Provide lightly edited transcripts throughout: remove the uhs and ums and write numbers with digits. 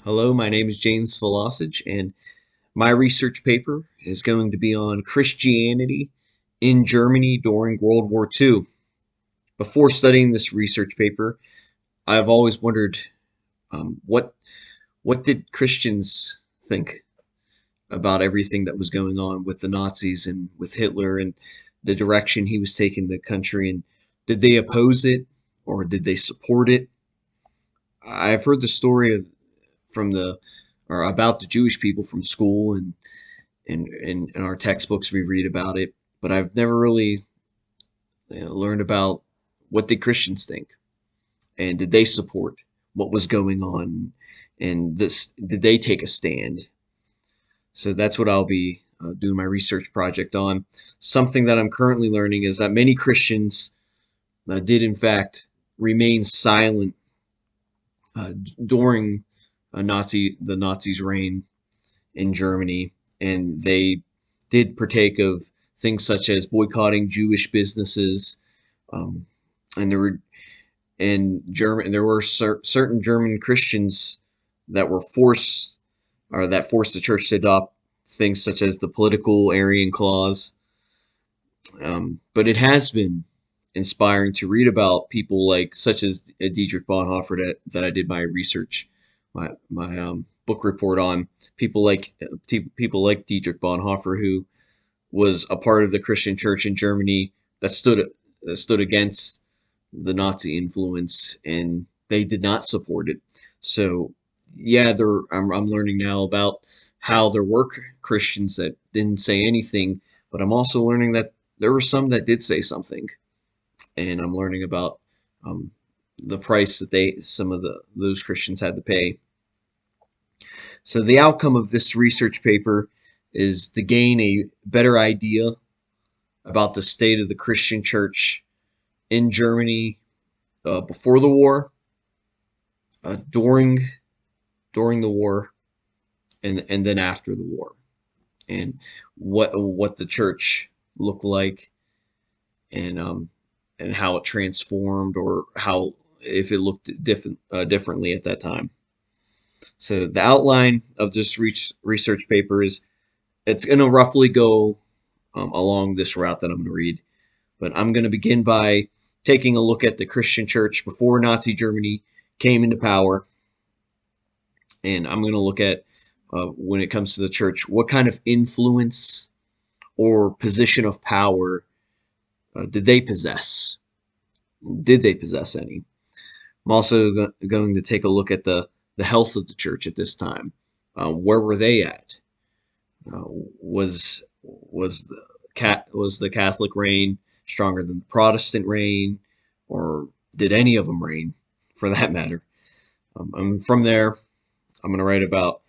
Hello, my name is James Velocich, and my research paper is going to be on Christianity in Germany during World War II. Before studying this research paper, I've always wondered what did Christians think about everything that was going on with the Nazis and with Hitler and the direction he was taking the country, and did they oppose it or did they support it? I've heard the story of from the or about the Jewish people from school and in our textbooks we read about it, but I've never really learned about what did Christians think and did they support what was going on and this did they take a stand? So that's what I'll be doing my research project on. Something that I'm currently learning is that many Christians did in fact remain silent during the Nazis' reign in Germany, and they did partake of things such as boycotting Jewish businesses, um, and there were certain German Christians that were forced or that forced the church to adopt things such as the political Aryan clause. But it has been inspiring to read about people like such as Dietrich Bonhoeffer that I did my research, my book report on people like Dietrich Bonhoeffer, who was a part of the Christian church in Germany that stood against the Nazi influence, and they did not support it. So yeah, I'm learning now about how there were Christians that didn't say anything, but I'm also learning that there were some that did say something, and I'm learning about um, the price that some of those Christians had to pay. So the outcome of this research paper is to gain a better idea about the state of the Christian church in Germany before the war, uh, during during the war, and then after the war, and what the church looked like, and and how it transformed, or how if it looked differently at that time. So the outline of this research paper is it's going to roughly go along this route that I'm going to read. But I'm going to begin by taking a look at the Christian church before Nazi Germany came into power. And I'm going to look at, when it comes to the church, what kind of influence or position of power did they possess? Did they possess any? I'm also going to take a look at the health of the church at this time. Where were they at? Uh, was the Catholic reign stronger than the Protestant reign, or did any of them reign, for that matter? And from there, I'm going to write about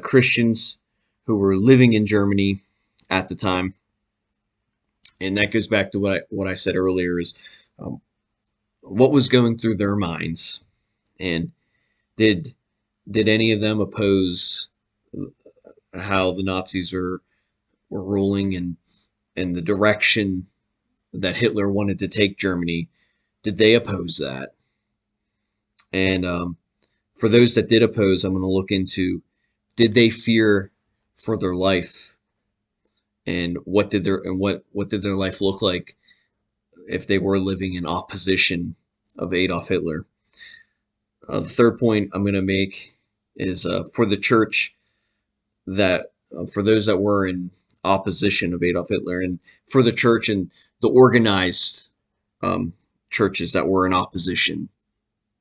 Christians who were living in Germany at the time, and that goes back to what I said earlier: is um, what was going through their minds, and did did any of them oppose how the Nazis were ruling, and the direction that Hitler wanted to take Germany? Did they oppose that? And for those that did oppose, I'm going to look into, did they fear for their life, and what did their life look like if they were living in opposition of Adolf Hitler? The third point I'm going to make is for the church that for those that were in opposition of Adolf Hitler, and for the church and the organized um, churches that were in opposition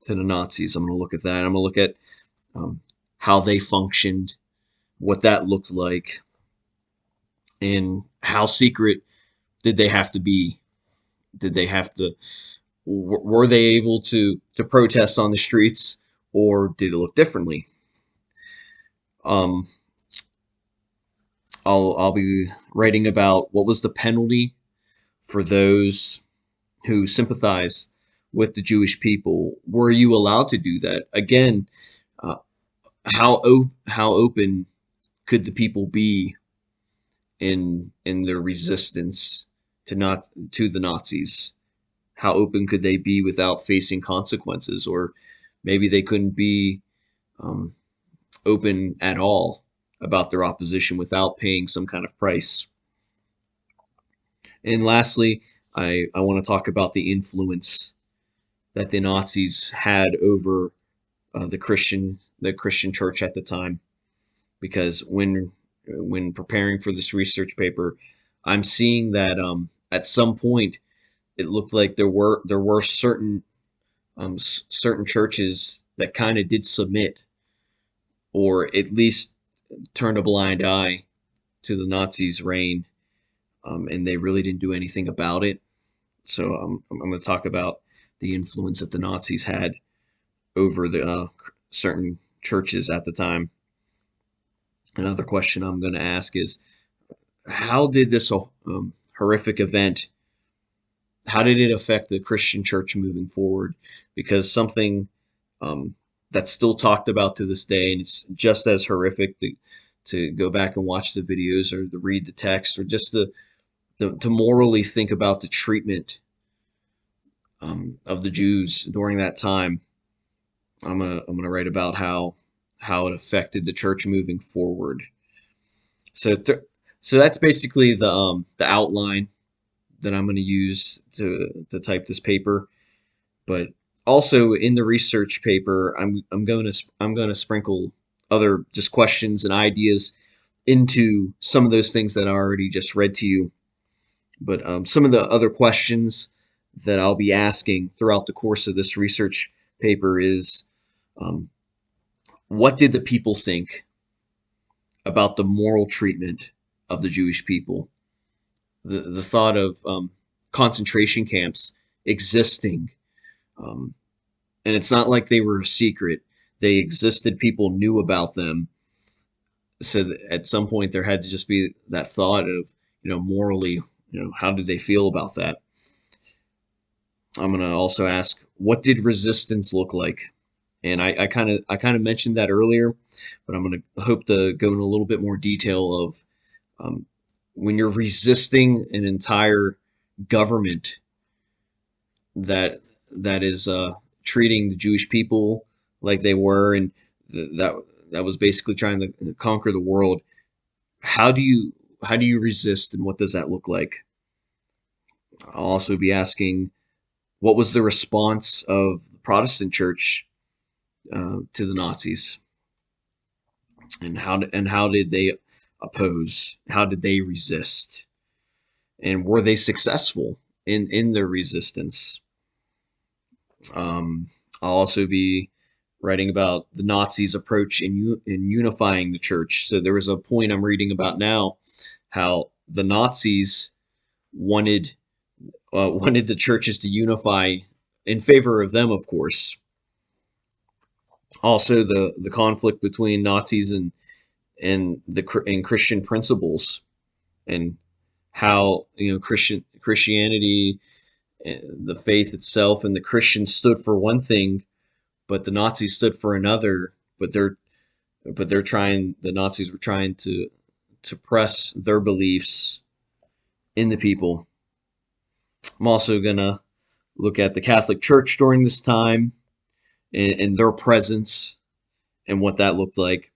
to the Nazis. I'm going to look at that. I'm going to look at um, how they functioned, what that looked like, and how secret did they have to be? Did they have to? Were they able to protest on the streets, or did it look differently? Um, I'll be writing about what was the penalty for those who sympathize with the Jewish people. Were you allowed to do that? Again, uh, how open could the people be in their resistance to the Nazis? How open could they be without facing consequences? Or maybe they couldn't be um, open at all about their opposition without paying some kind of price. And lastly, I want to talk about the influence that the Nazis had over the Christian church at the time, because when preparing for this research paper, I'm seeing that at some point it looked like there were certain churches that kind of did submit, or at least turned a blind eye to the Nazis' reign, and they really didn't do anything about it. So I'm going to talk about the influence that the Nazis had over the certain churches at the time. Another question I'm going to ask is, how did this horrific event, how did it affect the Christian church moving forward? Because something that's still talked about to this day, and it's just as horrific to go back and watch the videos or to read the text, or just to morally think about the treatment of the Jews during that time. I'm gonna write about how it affected the church moving forward. So so that's basically the outline that I'm going to use to type this paper. But also in the research paper, I'm going to sprinkle other just questions and ideas into some of those things that I already just read to you. But some of the other questions that I'll be asking throughout the course of this research paper is, what did the people think about the moral treatment of the Jewish people? The thought of concentration camps existing, and it's not like they were a secret. They existed. People knew about them. So at some point there had to just be that thought of, morally, how did they feel about that? I'm going to also ask, what did resistance look like? And I kind of mentioned that earlier, but I'm going to hope to go in a little bit more detail of when you're resisting an entire government that is treating the Jewish people like they were, and that was basically trying to conquer the world. How do you resist, and what does that look like? I'll also be asking, what was the response of the Protestant church to the Nazis, and how did they oppose? How did they resist? And were they successful in their resistance? I'll also be writing about the Nazis' approach in unifying the church. So there was a point I'm reading about now, how the Nazis wanted wanted the churches to unify in favor of them, of course. Also, the conflict between Nazis and Christian principles, and how Christianity, the faith itself, and the Christians stood for one thing, but the Nazis stood for another. But the Nazis were trying to press their beliefs in the people. I'm also gonna look at the Catholic Church during this time, and their presence and what that looked like.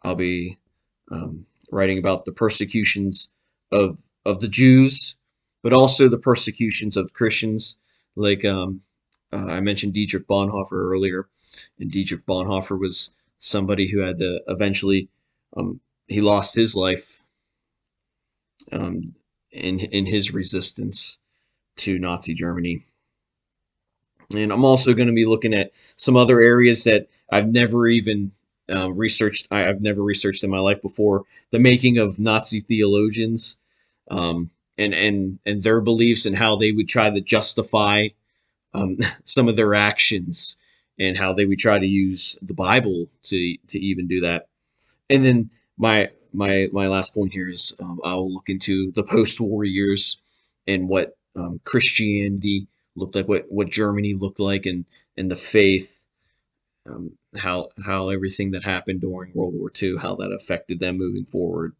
I'll be writing about the persecutions of the Jews, but also the persecutions of Christians. Like I mentioned Dietrich Bonhoeffer earlier, and Dietrich Bonhoeffer was somebody who had to eventually he lost his life in his resistance to Nazi Germany. And I'm also going to be looking at some other areas that I've never even researched. I've never researched in my life before. The making of Nazi theologians, and their beliefs, and how they would try to justify some of their actions, and how they would try to use the Bible to even do that. And then my last point here is, I'll look into the post-war years, and what Christianity looked like, what Germany looked like, and the faith, how everything that happened during World War II, how that affected them moving forward.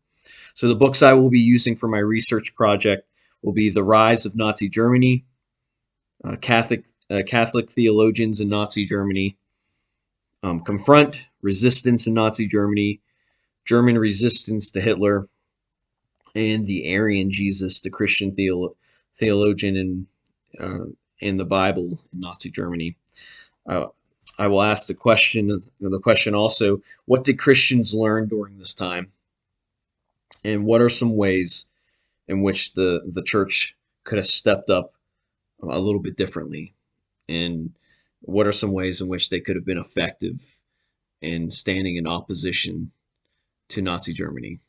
So the books I will be using for my research project will be The Rise of Nazi Germany, Catholic Theologians in Nazi Germany, confront resistance in Nazi Germany, German resistance to Hitler, and the Aryan Jesus, the Christian theologian in the Bible in Nazi Germany. Uh, I will ask the question also: what did Christians learn during this time, and what are some ways in which the church could have stepped up a little bit differently, and what are some ways in which they could have been effective in standing in opposition to Nazi Germany?